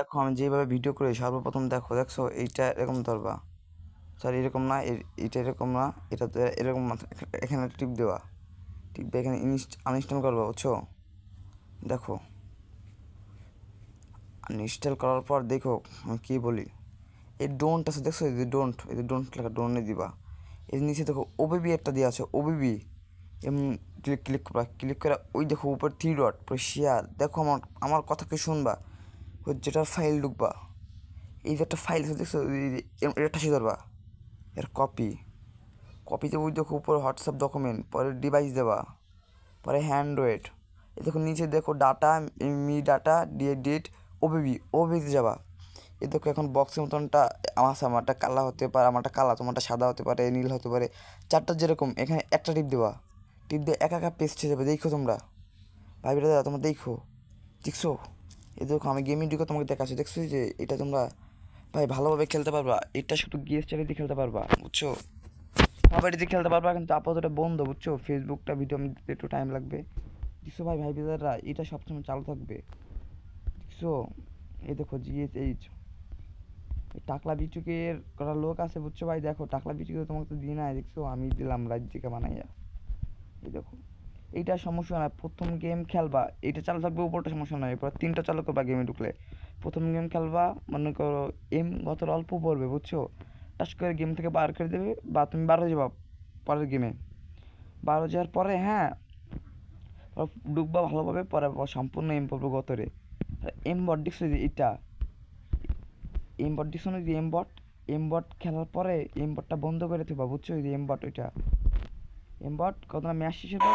দেখো আমি যেভাবে ভিডিও করি সর্বপ্রথম দেখছো এইটা এরকম ধরবা, সরি এরকম না, এটা এরকম না, এটা তো এরকম এখানে টিপ দেওয়া, টিপ দিয়ে এখানে আনইনস্টল করবা, বুঝছো? দেখো আনইনস্টল করার পর দেখো আমি কী বলি, এই ডোন্ট আছে দেখছো, এই যে ডোন্ট লেখা ডোন্টে দিবা। এর নিচে দেখো ওবিবি একটা দেওয়া আছে, ওবিবি এমনি ক্লিক করবা, ক্লিক করে ওই দেখো উপর 3 ডট পুরো শেয়ার, দেখো আমার আমার কথা কি শুনবা, ওই যেটার ফাইল ঢুকবা, এই যে একটা ফাইল আছে দেখছো, এটা ঠাসি ধরবা, এর কপিতে ওই দেখো উপরে হোয়াটসঅ্যাপ ডকুমেন্ট, পরে ডিভাইস দেবা, পরে হ্যান্ড্রয়েড, এই দেখো নিচে দেখো ডাটা, মি ডাটা ডিট, ওবিবিতে যাবা। এই দেখো এখন বক্সের মতনটা আমারটা কালা হতে পারে, আমারটা কালা, তোমারটা সাদা হতে পারে, নীল হতে পারে, চারটা যেরকম, এখানে একটা টিপ দেবা, টিপ দিয়ে একা পেস্ট হয়ে যাবে। দেখো তোমরা ভাই দাদা, তোমরা দেখছো? এই দেখো আমি গেমিং ঢুকে তোমাকে দেখাচ্ছি, দেখছো যে এটা তোমরা ভাই ভালোভাবে খেলতে পারবা, এটা শুধু গেস চালিয়ে খেলতে পারবা, বুঝছো? সবাই দিয়ে খেলতে পারবা, কিন্তু আপাতত বন্ধ, বুঝছো? ফেসবুকটা ভিডিও আমি দিতে একটু টাইম লাগবে, দেখছো ভাই দাদারা, এটা সবসময় চালু থাকবে, দেখছো? এই দেখো GSH টাকলা বিচুকের করা লোক আছে, বুঝছো ভাই? দেখো টাকলা বিচুকে তোমাকে তো দিই নাই, দেখছো আমি দিলাম রাজ্যকে বানাইয়া। এই দেখো এইটা সমস্যা না, প্রথম গেম খেলবা এইটা চালু থাকবে উপরটা, সমস্যা নয়, এরপর 3টা চালু করবা গেমে ঢুকলে। প্রথম গেম খেলবা, মনে করো গত অল্প পড়বে, বুঝছো? টাচ করে গেম থেকে বার করে দেবে, বা তুমি 12 যাবা পরের গেমে, 12 যাওয়ার পরে হ্যাঁ ঢুকবা ভালোভাবে, পরে সম্পূর্ণ পড়বে গতরে। বট দেখছো যে এটা বট দেখছো না, যে বট খেলার পরে বটটা বন্ধ করে দেবা, বুঝছো? যে বট ওইটা বট কত ম্যাচ শেষের পর